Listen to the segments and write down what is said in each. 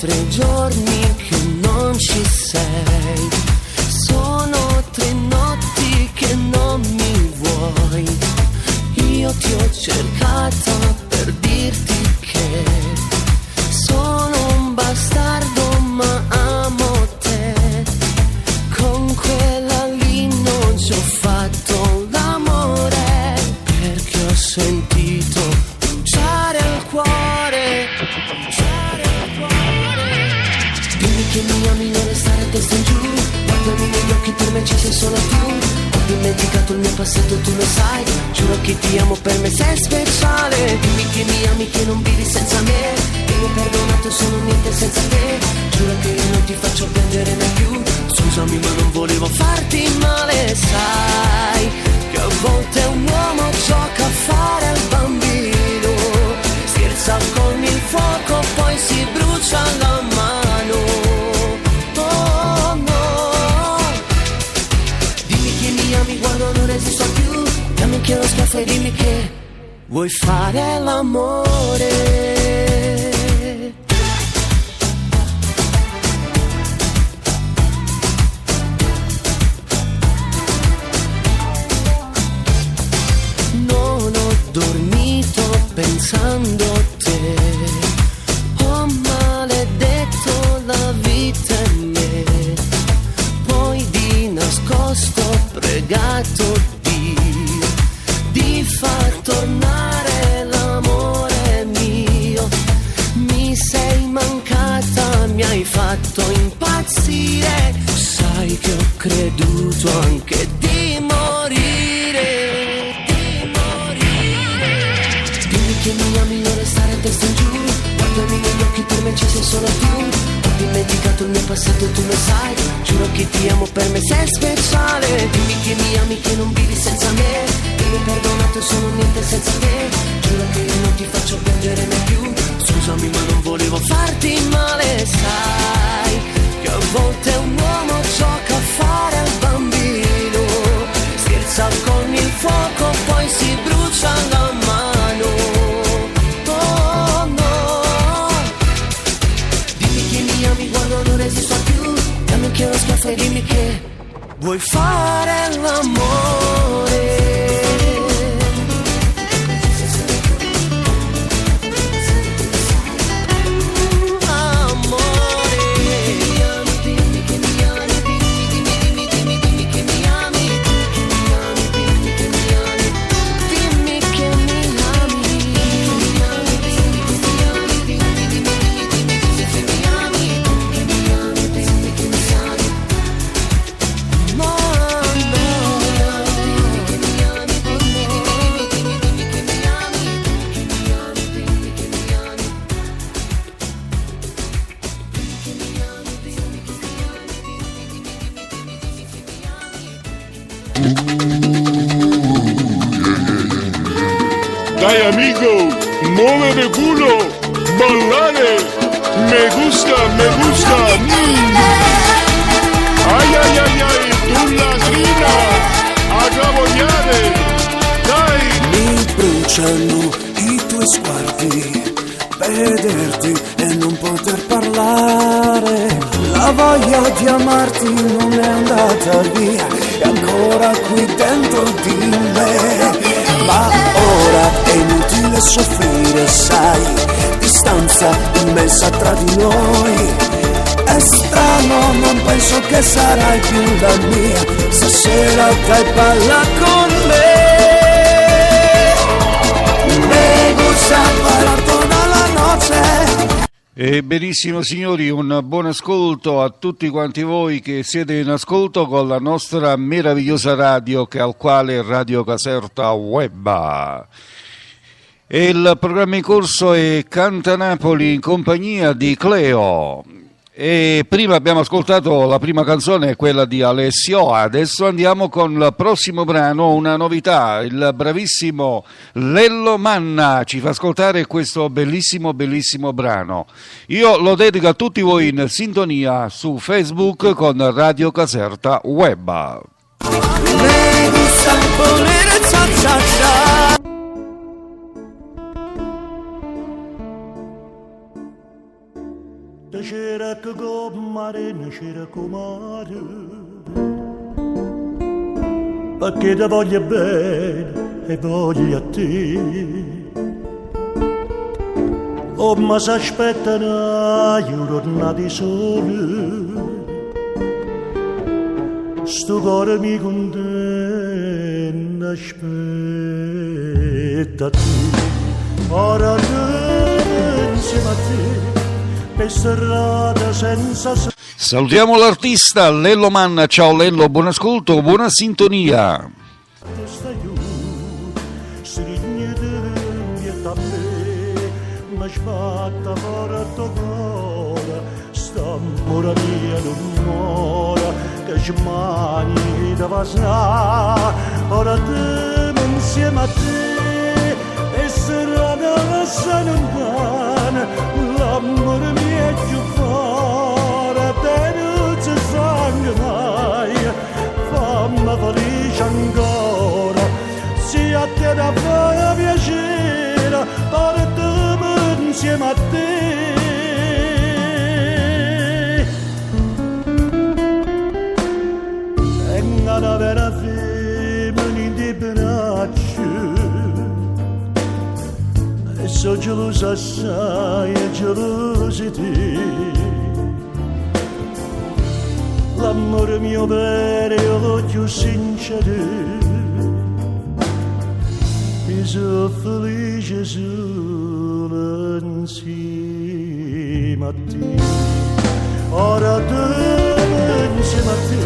3 giorni che non ci sei, sono 3 notti che non mi vuoi. Io ti ho cercata per dirti che sono un bastardo ma amo te. Con quella lì non ci ho fatto l'amore, perché ho sentito bruciare il cuore, bruciare il cuore. Dimmi che mi ami, non restare a testa in giù, guardami negli occhi, per me ci sei solo tu. Ho dimenticato il mio passato, tu lo sai, giuro che ti amo, per me sei speciale. Dimmi che mi ami, che non vivi senza me, che mi hai perdonato, sono niente senza te. Giuro che io non ti faccio piangere mai più, scusami ma non volevo farti male. Sai che a volte un uomo gioca a fare al bambino, scherza con il fuoco poi si brucia la mano. Oh no, dimmi che mi ami, guarda non resisto più, dammi che lo schiaffo e dimmi che vuoi fare l'amore. Dormito pensando a te, ho maledetto la vita in me, poi di nascosto ho pregato Dio di far tornare l'amore mio. Mi sei mancata, mi hai fatto impazzire, sai che ho creduto anche di morire. Che mi ami, non restare a testa in giù, guardami negli occhi, per me ci sei solo tu. Ho dimenticato il mio passato, tu lo sai, giuro che ti amo, per me sei speciale. Dimmi che mi ami, che non vivi senza me, che mi hai perdonato, sono niente senza te. Giuro che io non ti faccio piangere mai più, scusami ma non volevo farti male. Sai che a volte un uomo gioca a fare al bambino, scherza con il fuoco poi si brucia la mano. Resisto più, dammi che lo schiaffo e dimmi che vuoi fare l'amore. Dai amigo, muéveme culo, ballare, me gusta, me gusta. Ay, ay, ay, ay, tu lagrina, agavogliare, dai. Mi bruciano i tuoi sguardi, vederti e non poter parlare. La voglia di amarti non è andata via, è ancora qui dentro di me. Ma ora è inutile soffrire, sai, distanza immensa tra di noi. È strano, non penso che sarai più la mia, stasera dai balla con me. Me gusta bailar toda la noche. E benissimo signori, un buon ascolto a tutti quanti voi che siete in ascolto con la nostra meravigliosa radio, che al quale Radio Caserta Web. E il programma in corso è Canta Napoli in compagnia di Cleo. E prima abbiamo ascoltato la prima canzone, quella di Alessio. Adesso andiamo con il prossimo brano, una novità. Il bravissimo Lello Manna ci fa ascoltare questo bellissimo brano. Io lo dedico a tutti voi in sintonia su Facebook con Radio Caserta Web. C'era che mare, c'era che mare, perché ti voglio bene e voglio a te. Oh, ma s'aspettano io tornati soli, sto cuore mi contenta, aspetta te. Ora te insieme a te, per serrata senza Salutiamo l'artista Lello Manna. Ciao Lello, buon ascolto, buona sintonia. stai tu, srignete vieta a me, ma sbatta fuori a tuo cuore, sta mora mia d'un'ora, che ci mani da passare, ora te insieme a te, e serata lascia lontana, l'amore mio è più forte, te non ci sangue mai, fammi felice ancora, sia a te da fare piacere, portami insieme a te. È una vera femmina di braccio, e so gelosa assai e gelosa te. L'amore mio vero io l'occhio sincero, mi sono felice solo insieme a te. Ora te insieme a te,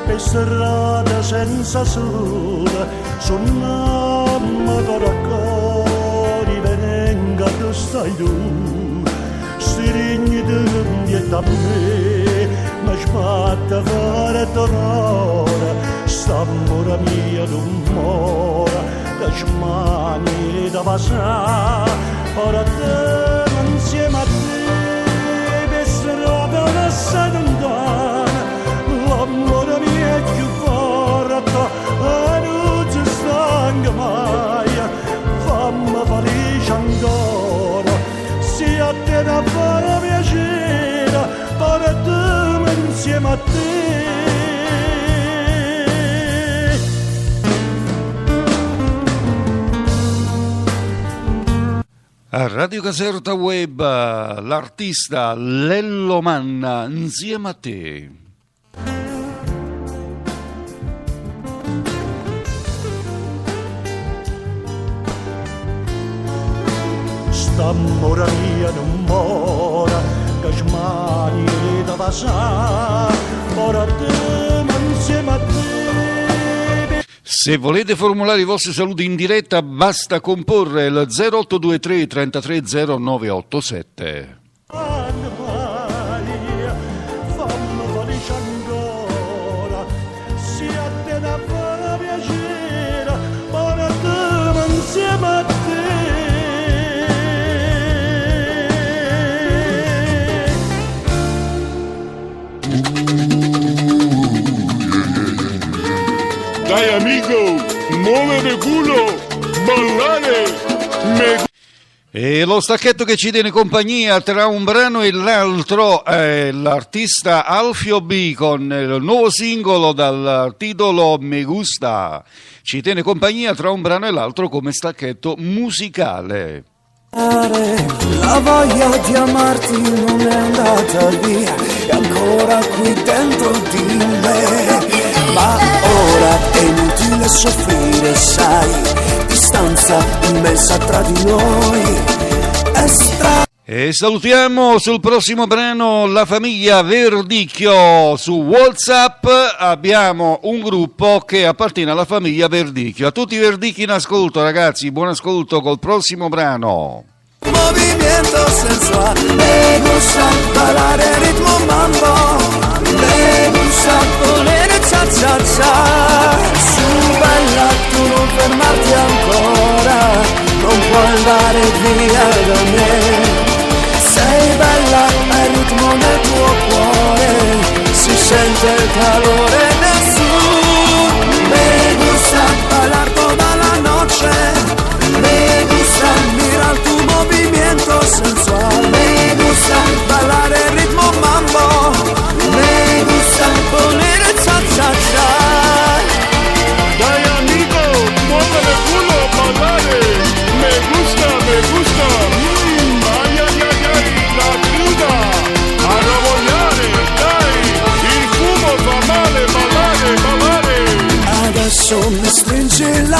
per serrata senza sole, suonammo raccordi, venga tu stai tu, stringiti dietro a me, ma sbatta fuori d'onore, sta mora mia d'un'ora, che ci mani da passare, ora te insieme a te, per strada lascia lontana, l'amore mio è più forte, e non ci stanca mai, fammi felice ancora, sia a te da fare piacere, portami insieme a te. A Radio Caserta Web, l'artista Lello Manna, insieme a te. Sta mora mia non mora, che ci mani da passare, ora te insieme a te. Se volete formulare i vostri saluti in diretta basta comporre il 0823 33 0987. Fammi felice ancora, sia a te da fare piacere, portami insieme a te. Dai amico, muovere culo, ballare, E lo stacchetto che ci tiene compagnia tra un brano e l'altro è l'artista Alfio B con il nuovo singolo dal titolo Me Gusta. Ci tiene compagnia tra un brano e l'altro come stacchetto musicale. La voglia di amarti non è andata via, è ancora qui dentro di me, ma ora è inutile soffrire, sai, distanza immensa tra di noi, è E salutiamo sul prossimo brano la famiglia Verdicchio. Su WhatsApp abbiamo un gruppo che appartiene alla famiglia Verdicchio. A tutti i Verdicchi in ascolto, ragazzi, buon ascolto col prossimo brano. movimiento sensual, me gusta bailar el ritmo mambo, me gusta volere cha cha cha, su balla tu non fermarti ancora, non puoi andare via da me, sei bella, hai ritmo nel tuo cuore, si sente il calore nel sud, me gusta bailar toda la noche, me gusta mirar tu movimiento sensual, me gusta bailar el ritmo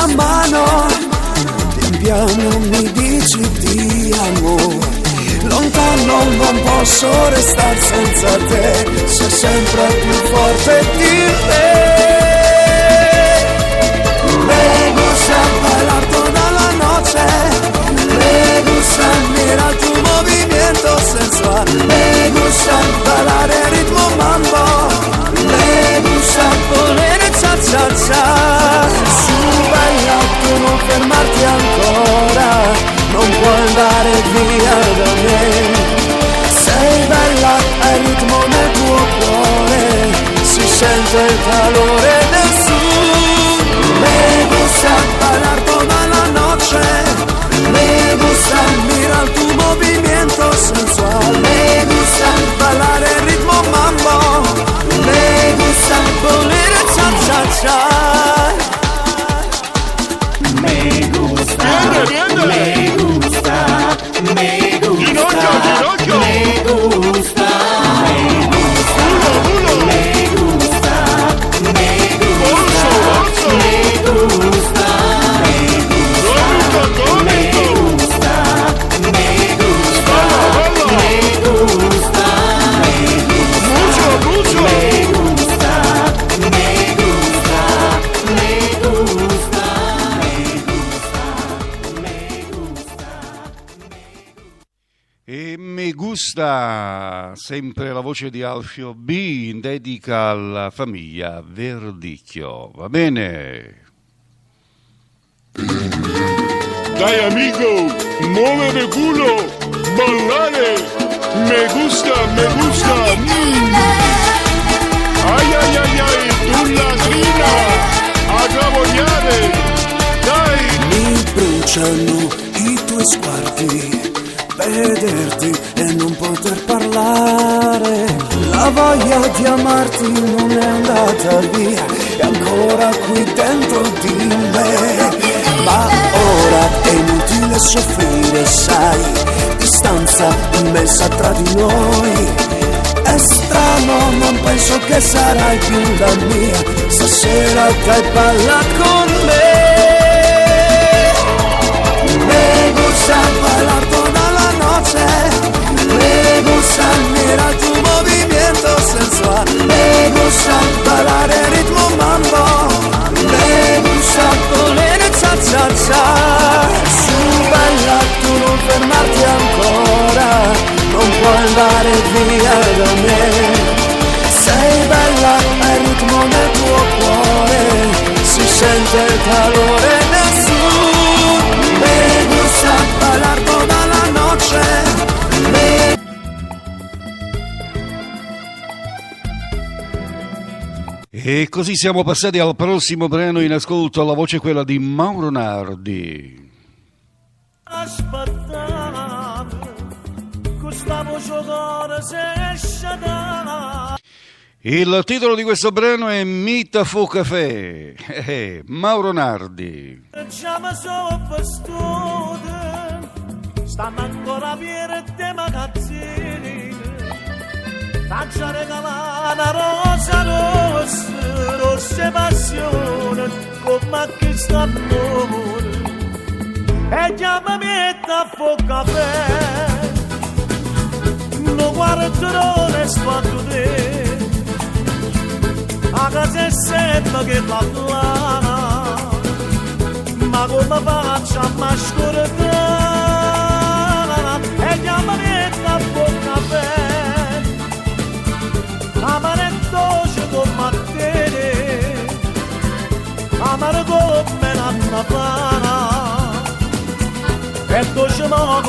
una mano, piano mi dici ti amo. Lontano non posso restare senza te, sei sempre più forte di me. Me gusta bailar toda la noche, me gusta mirar tu movimiento sensual, me gusta bailar el ritmo mambo, me gusta poner cha cha cha. Su baila tu non fermarti ancora, non puoi andare via da me. Sei bella, hai ritmo nel tuo cuore, si sente il calore del sud. Me gusta bailar toda la noche, me gusta mirar tu movimiento sensual, me gusta bailar el ritmo mambo, me gusta poner cha cha cha. Me gusta, Viene, me gusta, me gusta, Ginocchio, me gusta, culo, me gusta, me gusta, Orso. me gusta, Gomito, me gusta, me gusta, Balla, me gusta, mucho, me gusta, me gusta, me gusta. E mi gusta sempre la voce di Alfio B in dedica alla famiglia Verdicchio, va bene? Dai amigo, muovere culo, ballare, me gusta, Ai ai ai ai, tu ladrina, a cavogliare, dai. Mi bruciano i tuoi sguardi, vederti e non poter parlare. La voglia di amarti non è andata via, è ancora qui dentro di me. Ma ora è inutile soffrire, sai, distanza immensa tra di noi. È strano, non penso che sarai più la mia, stasera dai balla con me. Me gusta bailar toda la noche, me gusta mirar tu movimiento sensual, me gusta bailar el ritmo mambo, me gusta poner cha cha cha. Su baila tu non fermarti ancora, non puoi andare via da me. Sei bella, hai ritmo nel tuo cuore, si sente il calore del sud. Me gusta bailar toda la noche. E così siamo passati al prossimo brano in ascolto, la voce è quella di Mauro Nardi. Il titolo di questo brano è Mita Fo Café, Mauro Nardi. Stanno ancora piene di magazzini, faccia regalare una rosa rossa, rossa passione, come che sta amore. E chiamami a Fo Café, non guarderò resto a te, a casa è sempre che parlava, ma come faccio a mascordare? E chiamami a Fo Café, amare dolce come te, amare come la pana, e dolce come